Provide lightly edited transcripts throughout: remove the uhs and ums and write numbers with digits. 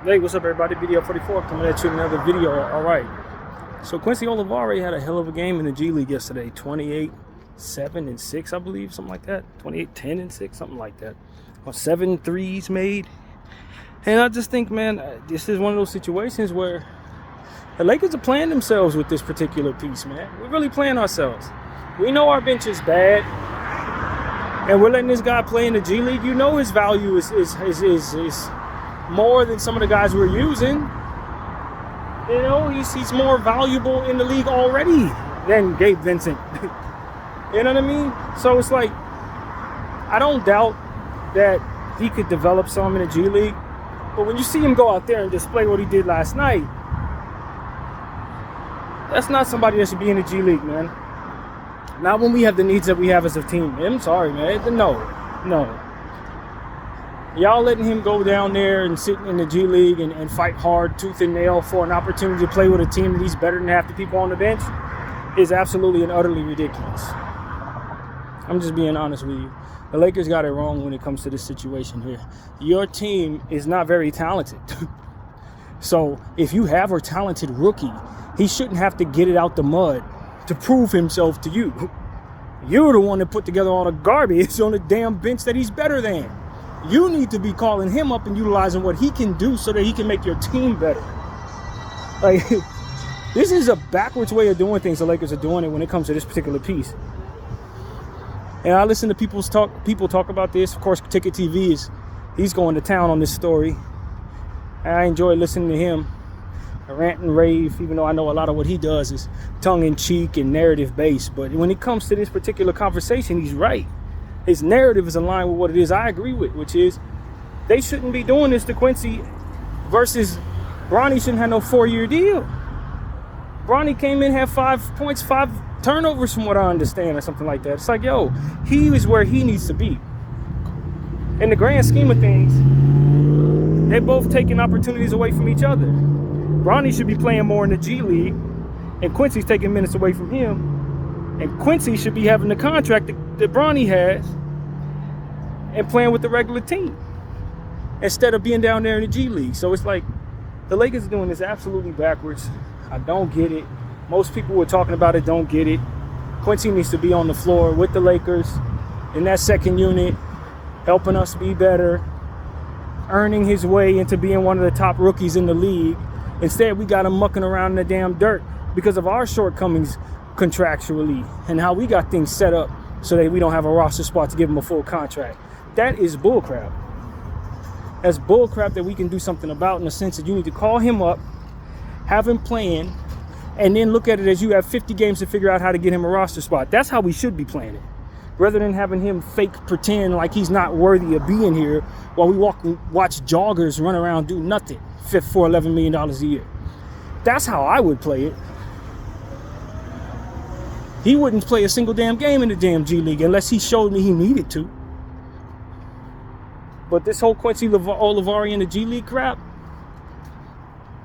Hey, what's up, everybody? Video 44 coming at you with another video. All right. So Quincy Olivari had a hell of a game in the G League yesterday. 28-7-6, I believe, something like that. 28-10-6, something like that. Or 7 threes made. And I just think, man, this is one of those situations where the Lakers are playing themselves with this particular piece, man. We're really playing ourselves. We know our bench is bad, and we're letting this guy play in the G League. You know his value is more than some of the guys we're using. You know, he's more valuable in the league already than Gabe Vincent. You know what I mean? So it's like, I don't doubt that he could develop some in the G League, but when you see him go out there and display what he did last night, that's not somebody that should be in the G League, man. Not when we have the needs that we have as a team. I'm sorry, man. No. Y'all letting him go down there and sit in the G League and fight hard, tooth and nail, for an opportunity to play with a team that he's better than half the people on the bench is absolutely and utterly ridiculous. I'm just being honest with you. The Lakers got it wrong when it comes to this situation here. Your team is not very talented. So if you have a talented rookie, he shouldn't have to get it out the mud to prove himself to you. You're the one that put together all the garbage on the damn bench that he's better than. You need to be calling him up and utilizing what he can do so that he can make your team better. Like, this is a backwards way of doing things. The Lakers are doing it when it comes to this particular piece. And I listen to people talk about this. Of course, Ticket TV he's going to town on this story. And I enjoy listening to him rant and rave, even though I know a lot of what he does is tongue-in-cheek and narrative-based. But when it comes to this particular conversation, he's right. His narrative is aligned with what it is I agree with, which is they shouldn't be doing this to Quincy versus Bronny shouldn't have no 4-year deal. Bronny came in, had 5 points, 5 turnovers from what I understand or something like that. It's like, yo, he is where he needs to be. In the grand scheme of things, they're both taking opportunities away from each other. Bronny should be playing more in the G League, and Quincy's taking minutes away from him. And Quincy should be having the contract that Bronny has and playing with the regular team instead of being down there in the G League. So it's like the Lakers are doing this absolutely backwards. I don't get it. Most people who are talking about it don't get it. Quincy needs to be on the floor with the Lakers in that second unit, helping us be better, earning his way into being one of the top rookies in the league. Instead, we got him mucking around in the damn dirt because of our shortcomings contractually and how we got things set up so that we don't have a roster spot to give him a full contract. That is bullcrap. That's bullcrap that we can do something about, in the sense that you need to call him up, have him playing, and then look at it as you have 50 games to figure out how to get him a roster spot. That's how we should be playing it, rather than having him fake pretend like he's not worthy of being here while we watch joggers run around do nothing for $11 million a year. That's how I would play it. He wouldn't play a single damn game in the damn G League unless he showed me he needed to. But this whole Quincy Olivari in the G League crap,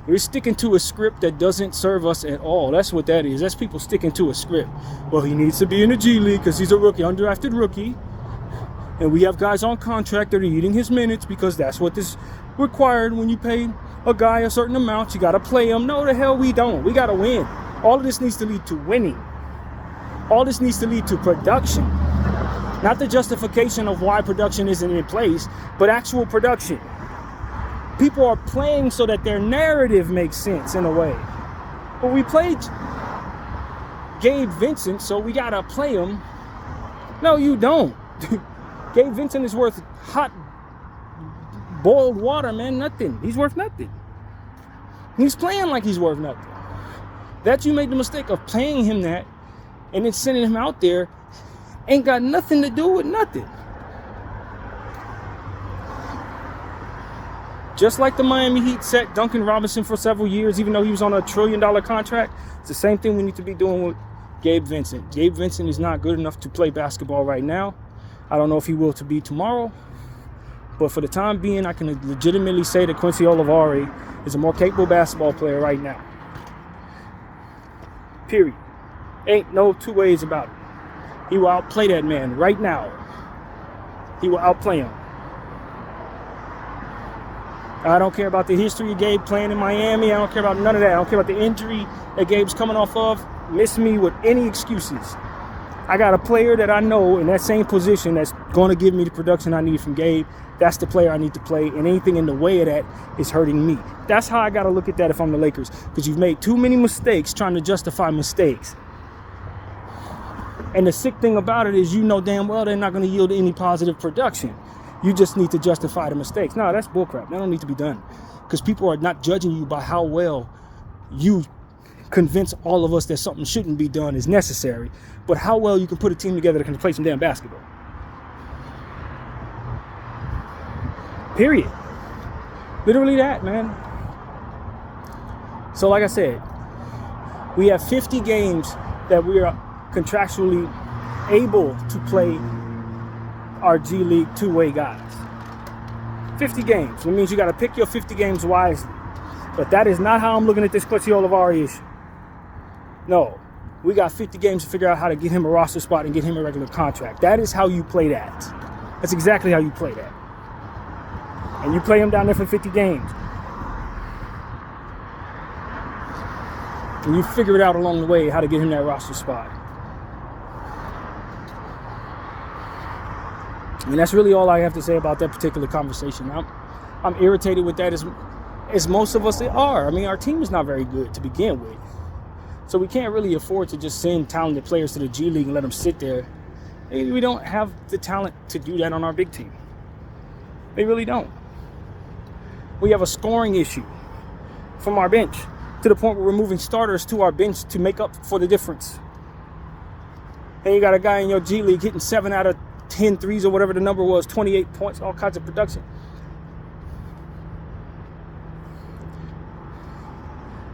you're sticking to a script that doesn't serve us at all. That's what that is. That's people sticking to a script. Well, he needs to be in the G League because he's a rookie, undrafted rookie. And we have guys on contract that are eating his minutes because that's what is required when you pay a guy a certain amount. You got to play him. No, the hell we don't. We got to win. All of this needs to lead to winning. All this needs to lead to production. Not the justification of why production isn't in place, but actual production. People are playing so that their narrative makes sense in a way. But we played Gabe Vincent, so we gotta play him. No, you don't. Gabe Vincent is worth hot boiled water, man. Nothing. He's worth nothing. He's playing like he's worth nothing. That you made the mistake of paying him that and then sending him out there ain't got nothing to do with nothing. Just like the Miami Heat set Duncan Robinson for several years, even though he was on a $1 trillion contract, it's the same thing we need to be doing with Gabe Vincent. Gabe Vincent is not good enough to play basketball right now. I don't know if he will to be tomorrow, but for the time being, I can legitimately say that Quincy Olivari is a more capable basketball player right now. Period. Ain't no two ways about it. He will outplay that man right now. He will outplay him. I don't care about the history of Gabe playing in Miami. I don't care about none of that. I don't care about the injury that Gabe's coming off of. Miss me with any excuses. I got a player that I know in that same position that's going to give me the production I need from Gabe. That's the player I need to play, and anything in the way of that is hurting me. That's how I got to look at that if I'm the Lakers, because you've made too many mistakes trying to justify mistakes. And the sick thing about it is you know damn well they're not going to yield any positive production. You just need to justify the mistakes. No, that's bullcrap. That don't need to be done, because people are not judging you by how well you convince all of us that something shouldn't be done is necessary, but how well you can put a team together that can play some damn basketball. Period. Literally that, man. So like I said, we have 50 games that we are contractually able to play our G League two-way guys. 50 games. That means you got to pick your 50 games wisely. But that is not how I'm looking at this Quincy Olivari issue. No. We got 50 games to figure out how to get him a roster spot and get him a regular contract. That is how you play that. That's exactly how you play that. And you play him down there for 50 games. And you figure it out along the way how to get him that roster spot. And that's really all I have to say about that particular conversation. I'm irritated with that as most of us are. I mean, our team is not very good to begin with. So we can't really afford to just send talented players to the G League and let them sit there. We don't have the talent to do that on our big team. They really don't. We have a scoring issue from our bench to the point where we're moving starters to our bench to make up for the difference. And you got a guy in your G League hitting 7 out of 10 threes or whatever the number was, 28 points, all kinds of production.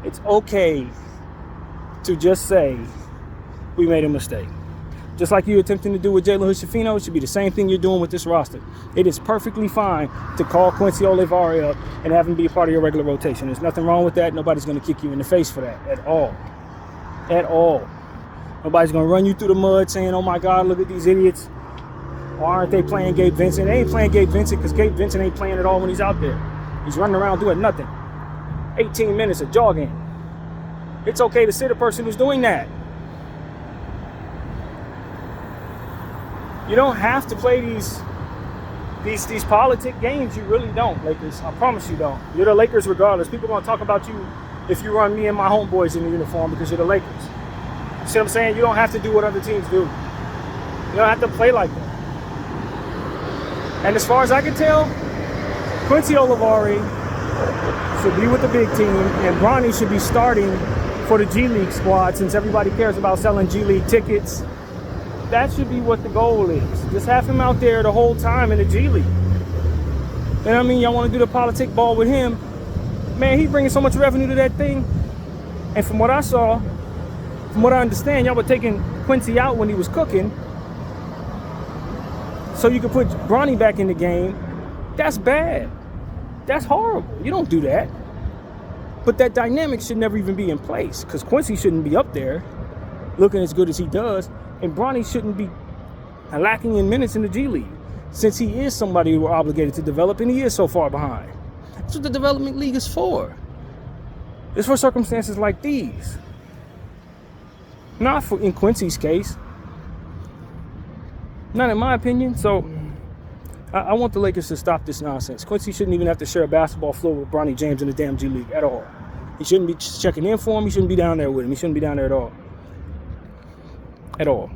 It's okay to just say we made a mistake. Just like you're attempting to do with Jalen Hood-Schifino, it should be the same thing you're doing with this roster. It is perfectly fine to call Quincy Olivari up and have him be a part of your regular rotation. There's nothing wrong with that. Nobody's going to kick you in the face for that at all. At all. Nobody's going to run you through the mud saying, oh my God, look at these idiots. Why aren't they playing Gabe Vincent? They ain't playing Gabe Vincent because Gabe Vincent ain't playing at all when he's out there. He's running around doing nothing. 18 minutes of jogging. It's okay to sit a person who's doing that. You don't have to play these politic games. You really don't, Lakers. I promise you don't. You're the Lakers regardless. People are going to talk about you if you run me and my homeboys in the uniform because you're the Lakers. You see what I'm saying? You don't have to do what other teams do. You don't have to play like that. And as far as I can tell, Quincy Olivari should be with the big team, and Bronny should be starting for the G League squad since everybody cares about selling G League tickets. That should be what the goal is. Just have him out there the whole time in the G League. And I mean, y'all want to do the politic ball with him. Man, he's bringing so much revenue to that thing. And from what I saw, from what I understand, y'all were taking Quincy out when he was cooking so you could put Bronny back in the game. That's bad. That's horrible. You don't do that. But that dynamic should never even be in place because Quincy shouldn't be up there looking as good as he does, and Bronny shouldn't be lacking in minutes in the G League since he is somebody we're obligated to develop, and he is so far behind. That's what the development league is for. It's for circumstances like these. Not for in Quincy's case. Not in my opinion. So I want the Lakers to stop this nonsense. Quincy shouldn't even have to share a basketball floor with Bronny James in the damn G League at all. He shouldn't be checking in for him. He shouldn't be down there with him. He shouldn't be down there at all. At all.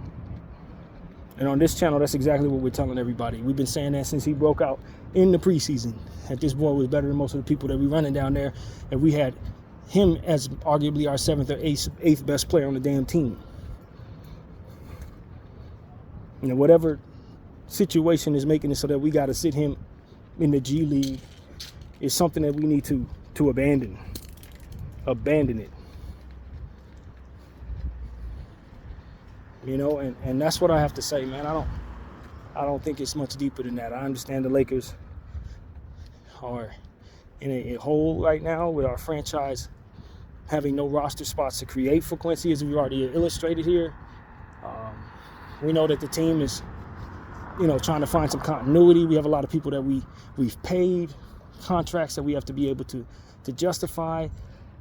And on this channel, that's exactly what we're telling everybody. We've been saying that since he broke out in the preseason. That this boy was better than most of the people that we running down there. And we had him as arguably our 7th or 8th best player on the damn team. You know, whatever situation is making it so that we got to sit him in the G League is something that we need to abandon. Abandon it. You know, and that's what I have to say, man. I don't think it's much deeper than that. I understand the Lakers are in a hole right now with our franchise having no roster spots to create for Quincy, as we've already illustrated here. We know that the team is, you know, trying to find some continuity. We have a lot of people that we've paid contracts that we have to be able to justify.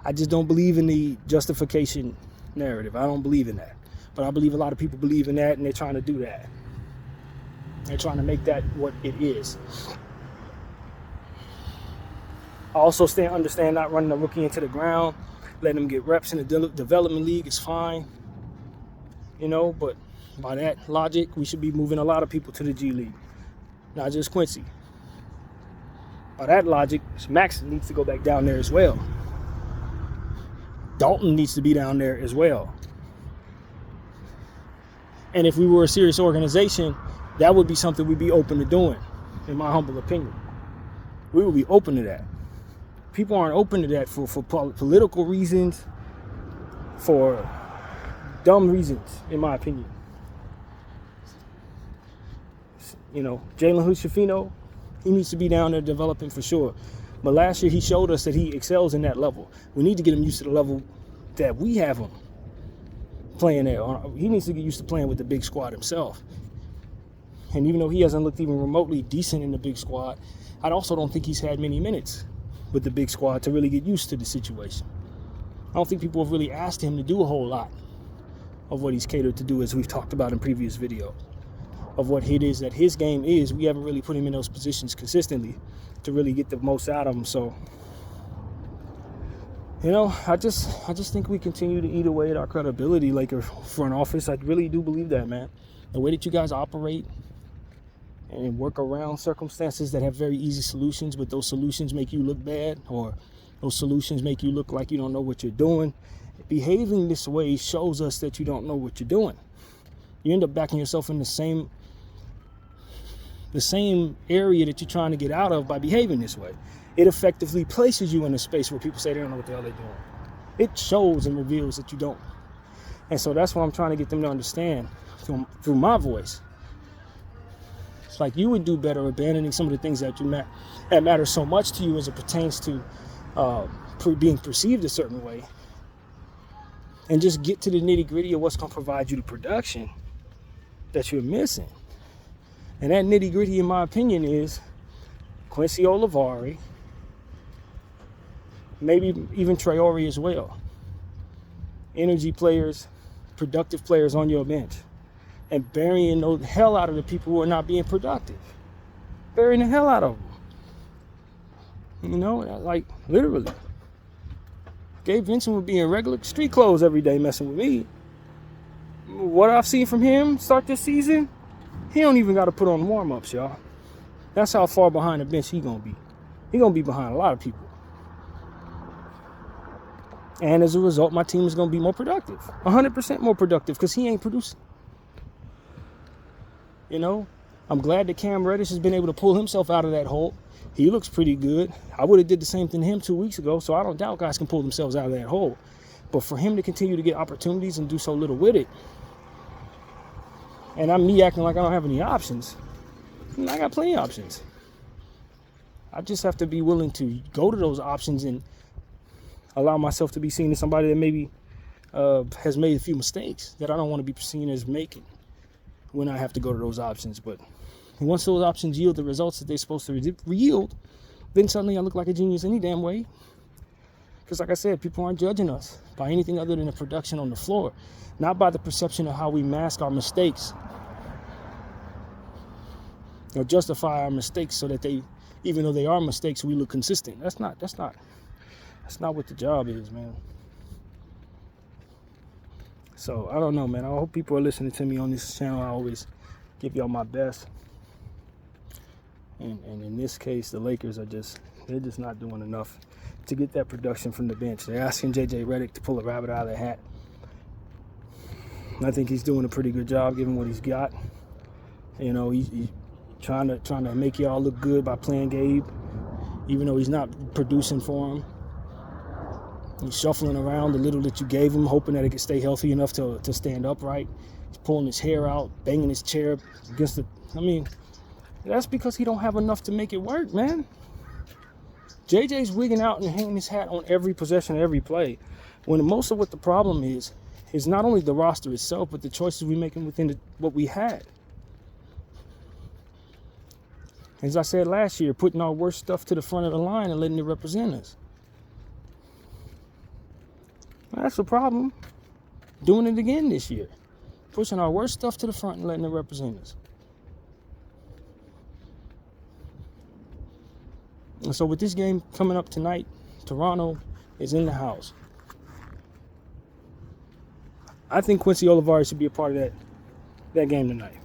I just don't believe in the justification narrative. I don't believe in that. But I believe a lot of people believe in that, and they're trying to do that. They're trying to make that what it is. I also understand not running a rookie into the ground, letting him get reps in the development league is fine. You know, but by that logic, we should be moving a lot of people to the G League, not just Quincy. By that logic, Max needs to go back down there as well. Dalton needs to be down there as well. And if we were a serious organization, that would be something we'd be open to doing, in my humble opinion. We would be open to that. People aren't open to that for political reasons, for dumb reasons, in my opinion. You know, Jalen Hood-Schifino, he needs to be down there developing for sure. But last year he showed us that he excels in that level. We need to get him used to the level that we have him playing at. He needs to get used to playing with the big squad himself. And even though he hasn't looked even remotely decent in the big squad, I also don't think he's had many minutes with the big squad to really get used to the situation. I don't think people have really asked him to do a whole lot of what he's catered to do, as we've talked about in previous videos, of what it is that his game is. We haven't really put him in those positions consistently to really get the most out of him. So, you know, I just think we continue to eat away at our credibility, like a front office. I really do believe that, man. The way that you guys operate and work around circumstances that have very easy solutions, but those solutions make you look bad, or those solutions make you look like you don't know what you're doing. Behaving this way shows us that you don't know what you're doing. You end up backing yourself in the same area that you're trying to get out of by behaving this way. It effectively places you in a space where people say they don't know what the hell they're doing. It shows and reveals that you don't. And so that's what I'm trying to get them to understand through my voice. It's like you would do better abandoning some of the things that matter so much to you as it pertains to being perceived a certain way, and just get to the nitty gritty of what's going to provide you the production that you're missing. And that nitty gritty, in my opinion, is Quincy Olivari, maybe even Traore as well. Energy players, productive players on your bench, and burying the hell out of the people who are not being productive. Burying the hell out of them. You know, like literally. Gabe Vincent would be in regular street clothes every day messing with me. What I've seen from him start this season, he don't even got to put on warm-ups, y'all. That's how far behind the bench he gonna be. He gonna be behind a lot of people. And as a result, my team is gonna be more productive. 100% more productive, because he ain't producing. You know, I'm glad that Cam Reddish has been able to pull himself out of that hole. He looks pretty good. I would have did the same thing to him 2 weeks ago, so I don't doubt guys can pull themselves out of that hole. But for him to continue to get opportunities and do so little with it, and I'm me acting like I don't have any options, I got plenty of options. I just have to be willing to go to those options and allow myself to be seen as somebody that maybe has made a few mistakes that I don't want to be seen as making when I have to go to those options. But once those options yield the results that they're supposed to yield, then suddenly I look like a genius any damn way. Because like I said, people aren't judging us by anything other than the production on the floor, not by the perception of how we mask our mistakes or justify our mistakes so that they, even though they are mistakes, we look consistent. That's not what the job is, man. So I don't know, man. I hope people are listening to me on this channel. I always give y'all my best. And in this case, the Lakers they're just not doing enough to get that production from the bench. They're asking JJ Redick to pull a rabbit out of the hat. I think he's doing a pretty good job given what he's got. You know, he's trying to make y'all look good by playing Gabe, even though he's not producing for him. He's shuffling around the little that you gave him, hoping that it could stay healthy enough to stand upright. He's pulling his hair out, banging his chair against the... I mean, that's because he don't have enough to make it work, man. JJ's wigging out and hanging his hat on every possession, every play. When most of what the problem is not only the roster itself, but the choices we making within what we had. As I said last year, putting our worst stuff to the front of the line and letting it represent us. That's the problem. Doing it again this year. Pushing our worst stuff to the front and letting it represent us. And so with this game coming up tonight, Toronto is in the house. I think Quincy Olivares should be a part of that game tonight.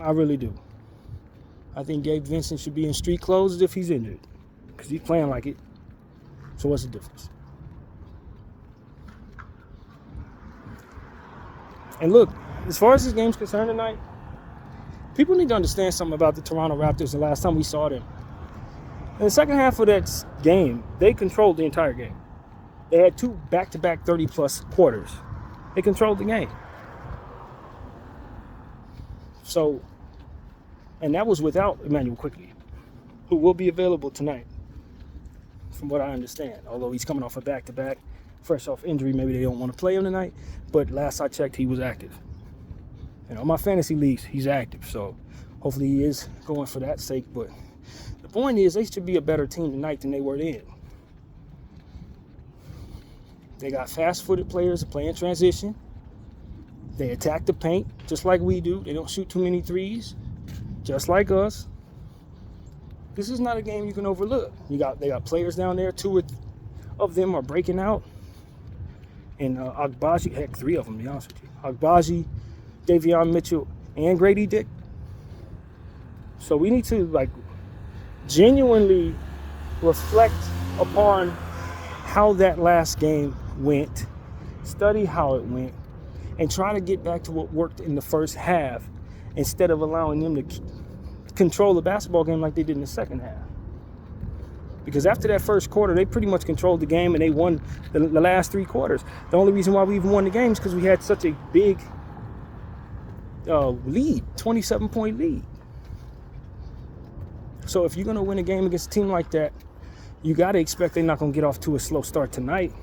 I really do. I think Gabe Vincent should be in street clothes if he's injured, because he's playing like it. So what's the difference? And look, as far as this game's concerned tonight, people need to understand something about the Toronto Raptors the last time we saw them. In the second half of that game, they controlled the entire game. They had 2 back-to-back 30-plus quarters. They controlled the game. So, and that was without Emmanuel Quickley, who will be available tonight, from what I understand. Although he's coming off a back-to-back, fresh off injury, maybe they don't want to play him tonight. But last I checked, he was active. And on my fantasy leagues, he's active. So hopefully he is going for that sake. But the point is, they should be a better team tonight than they were then. They got fast-footed players that play in transition. They attack the paint just like we do. They don't shoot too many threes, just like us. This is not a game you can overlook. They got players down there. 2 of them are breaking out. And Agbaji, heck, 3 of them, to be honest with you. Agbaji, Davion Mitchell, and Grady Dick. So we need to, genuinely reflect upon how that last game went, study how it went, and try to get back to what worked in the first half instead of allowing them to control the basketball game like they did in the second half. Because after that first quarter, they pretty much controlled the game and they won the last 3 quarters. The only reason why we even won the game is because we had such a big lead, 27-point lead. So if you're going to win a game against a team like that, you got to expect they're not going to get off to a slow start tonight.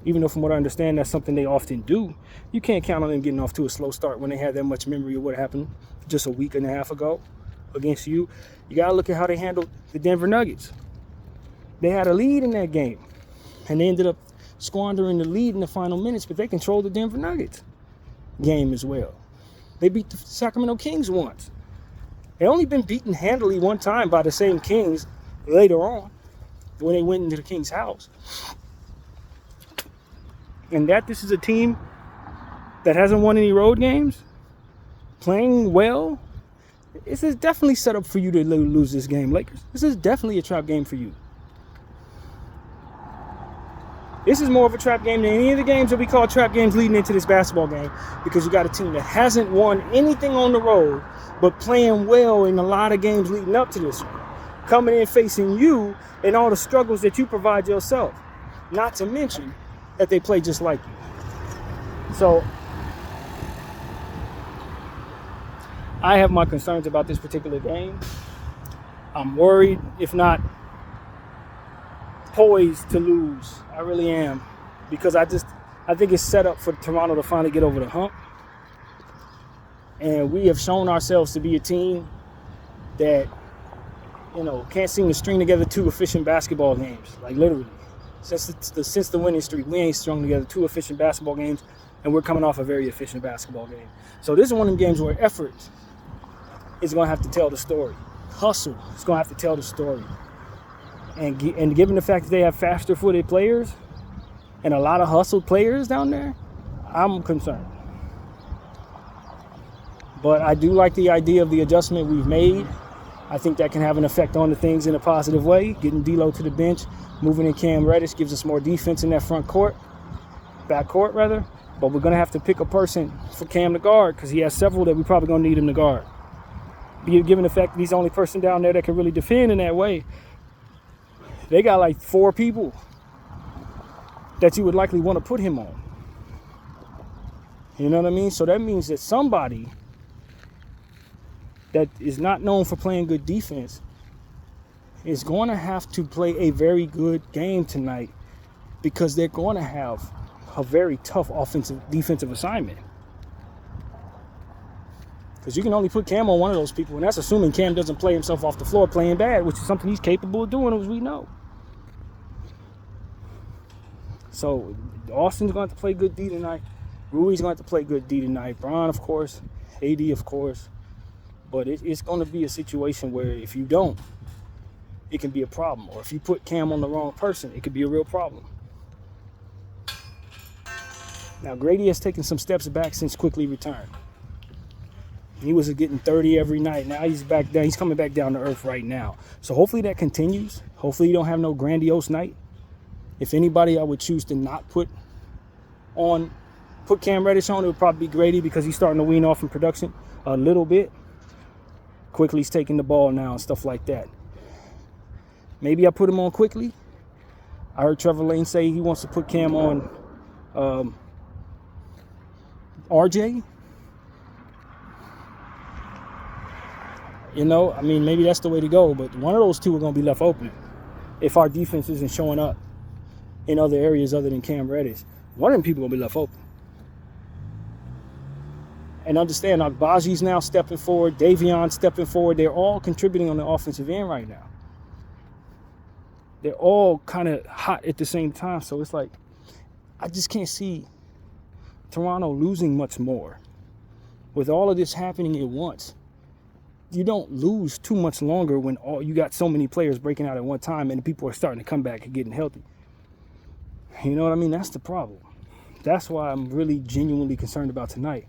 Even though from what I understand, that's something they often do. You can't count on them getting off to a slow start when they have that much memory of what happened just a week and a half ago against you. You got to look at how they handled the Denver Nuggets. They had a lead in that game, and they ended up squandering the lead in the final minutes, but they controlled the Denver Nuggets game as well. They beat the Sacramento Kings once. They only been beaten handily one time by the same Kings later on when they went into the Kings' house. And this is a team that hasn't won any road games, playing well. This is definitely set up for you to lose this game, Lakers. This is definitely a trap game for you. This is more of a trap game than any of the games that we call trap games leading into this basketball game, because you got a team that hasn't won anything on the road but playing well in a lot of games leading up to this one, coming in facing you and all the struggles that you provide yourself, not to mention that they play just like you. So I have my concerns about this particular game. I'm worried, if not poised to lose. I really am, because I think it's set up for Toronto to finally get over the hump. And we have shown ourselves to be a team that, can't seem to string together 2 efficient basketball games. Like, literally. Since the winning streak, we ain't strung together 2 efficient basketball games, and we're coming off a very efficient basketball game. So this is one of the games where effort is going to have to tell the story. Hustle is going to have to tell the story. And given the fact that they have faster-footed players and a lot of hustled players down there, I'm concerned. But I do like the idea of the adjustment we've made. I think that can have an effect on the things in a positive way. Getting D'Lo to the bench, moving in Cam Reddish gives us more defense in that backcourt rather. But we're going to have to pick a person for Cam to guard, because he has several that we're probably going to need him to guard. Given the fact that he's the only person down there that can really defend in that way, they got 4 people that you would likely want to put him on. You know what I mean? So that means that somebody that is not known for playing good defense is going to have to play a very good game tonight, because they're going to have a very tough defensive assignment. Because you can only put Cam on one of those people, and that's assuming Cam doesn't play himself off the floor playing bad, which is something he's capable of doing, as we know. So Austin's going to have to play good D tonight. Rui's going to have to play good D tonight. Bron, of course. AD, of course. But it's going to be a situation where if you don't, it can be a problem. Or if you put Cam on the wrong person, it could be a real problem. Now, Grady has taken some steps back since Quickly returned. He was getting 30 every night. Now he's back down. He's coming back down to earth right now. So hopefully that continues. Hopefully you don't have no grandiose night. If anybody I would choose to not put Cam Reddish on, it would probably be Grady, because he's starting to wean off in production a little bit. Quickly's taking the ball now and stuff like that. Maybe I put him on Quickly. I heard Trevor Lane say he wants to put Cam on RJ. You know, I mean, maybe that's the way to go, but one of those two are going to be left open if our defense isn't showing up in other areas other than Cam Reddish. One of them people are going to be left open. And understand, Agbaji's now stepping forward, Davion stepping forward. They're all contributing on the offensive end right now. They're all kind of hot at the same time, so it's like, I just can't see Toronto losing much more. With all of this happening at once, you don't lose too much longer when you got so many players breaking out at one time and people are starting to come back and getting healthy. You know what I mean? That's the problem. That's why I'm really genuinely concerned about tonight,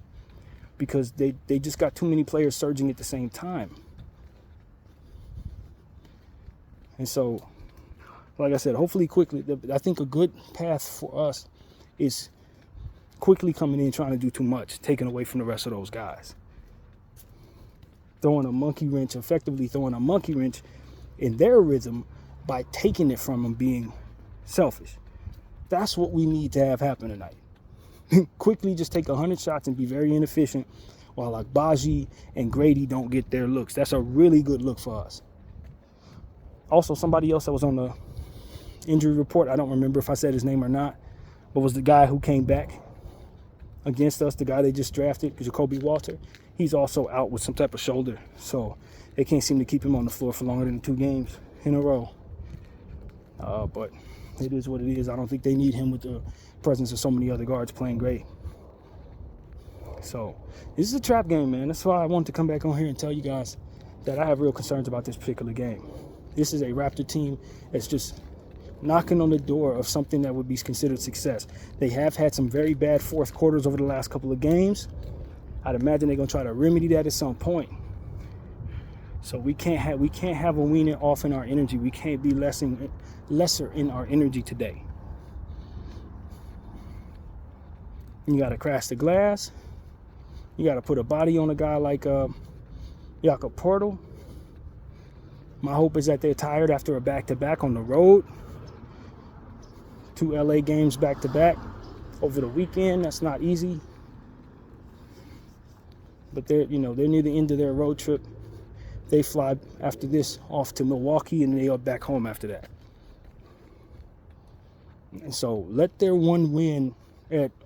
because they just got too many players surging at the same time. And so, like I said, hopefully Quickly, I think a good path for us is Quickly coming in trying to do too much, taking away from the rest of those guys. Effectively throwing a monkey wrench in their rhythm by taking it from them being selfish. That's what we need to have happen tonight. Quickly just take 100 shots and be very inefficient while Agbaji and Grady don't get their looks. That's a really good look for us. Also, somebody else that was on the injury report, I don't remember if I said his name or not, but was the guy who came back against us, the guy they just drafted, Jacoby Walter. He's also out with some type of shoulder, so they can't seem to keep him on the floor for longer than 2 games in a row. But it is what it is. I don't think they need him with the presence of so many other guards playing great. So this is a trap game, man. That's why I wanted to come back on here and tell you guys that I have real concerns about this particular game. This is a Raptor team that's just knocking on the door of something that would be considered success. They have had some very bad fourth quarters over the last couple of games. I'd imagine they're gonna try to remedy that at some point. So we can't have a weaning off in our energy. We can't be lesser in our energy today. You gotta crash the glass. You gotta put a body on a guy like Jakob Poeltl. My hope is that they're tired after a back-to-back on the road. 2 LA games back-to-back over the weekend. That's not easy. But they're near the end of their road trip. They fly after this off to Milwaukee, and they are back home after that. And so let their one win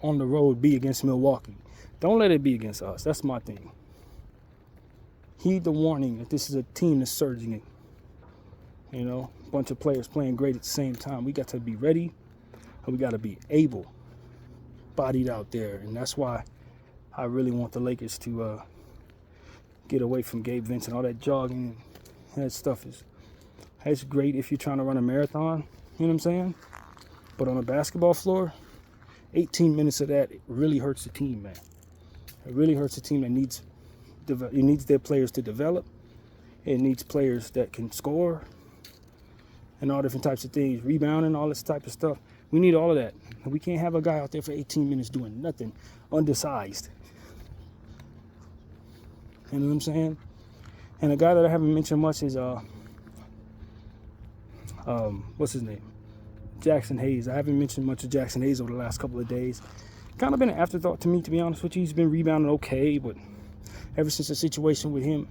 on the road be against Milwaukee. Don't let it be against us. That's my thing. Heed the warning that this is a team that's surging it. You know, a bunch of players playing great at the same time. We got to be ready, and we got to be able-bodied out there. And that's why I really want the Lakers to get away from Gabe Vincent. All that jogging and that stuff that's great if you're trying to run a marathon. You know what I'm saying? But on a basketball floor, 18 minutes of that, it really hurts the team, man. It really hurts a team that needs their players to develop. It needs players that can score and all different types of things, rebounding, all this type of stuff. We need all of that. We can't have a guy out there for 18 minutes doing nothing, undersized. You know what I'm saying? And a guy that I haven't mentioned much is what's his name? Jackson Hayes. I haven't mentioned much of Jackson Hayes over the last couple of days. Kind of been an afterthought to me, to be honest with you. He's been rebounding okay, but ever since the situation with him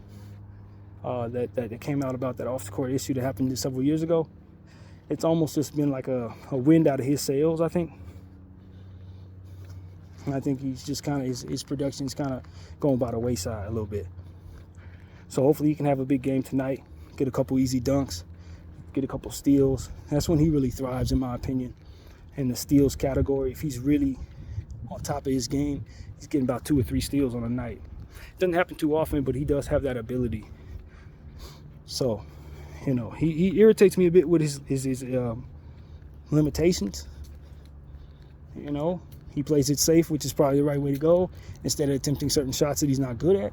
that came out about that off-the-court issue that happened several years ago, it's almost just been like a wind out of his sails, I think. And I think he's just kind of, his production's kind of going by the wayside a little bit. So hopefully he can have a big game tonight, get a couple easy dunks, get a couple steals. That's when he really thrives, in my opinion, in the steals category. If he's really on top of his game, he's getting about 2 or 3 steals on a night. Doesn't happen too often, but he does have that ability. So, you know, he irritates me a bit with his limitations. You know, he plays it safe, which is probably the right way to go, instead of attempting certain shots that he's not good at.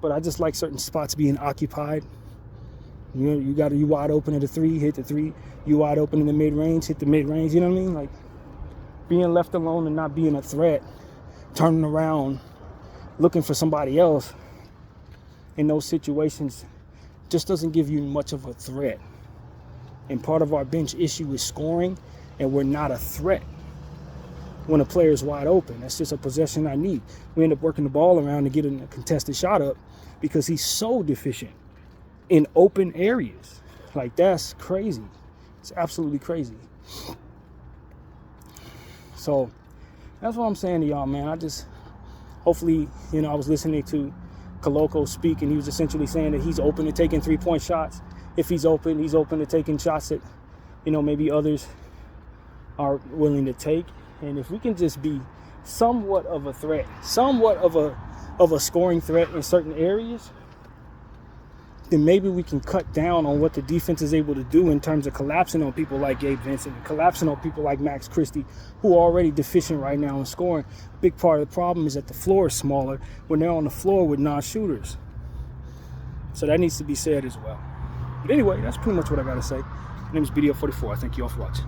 But I just like certain spots being occupied. You know, you wide open at the 3, hit the 3. You wide open in the mid-range, hit the mid-range. You know what I mean? Like, being left alone and not being a threat, turning around, looking for somebody else in those situations just doesn't give you much of a threat. And part of our bench issue is scoring, and we're not a threat when a player is wide open. That's just a possession I need. We end up working the ball around to get a contested shot up because he's so deficient in open areas. Like, that's crazy. It's absolutely crazy. So that's what I'm saying to y'all, man. I just, hopefully, you know, I was listening to Koloko speak, and he was essentially saying that he's open to taking 3-point shots. If he's open to taking shots that, you know, maybe others are willing to take. And if we can just be somewhat of a threat, somewhat of a scoring threat in certain areas, then maybe we can cut down on what the defense is able to do in terms of collapsing on people like Gabe Vincent, and collapsing on people like Max Christie, who are already deficient right now in scoring. A big part of the problem is that the floor is smaller when they're on the floor with non-shooters. So that needs to be said as well. But anyway, that's pretty much what I got to say. My name is BDO44. I thank you all for watching.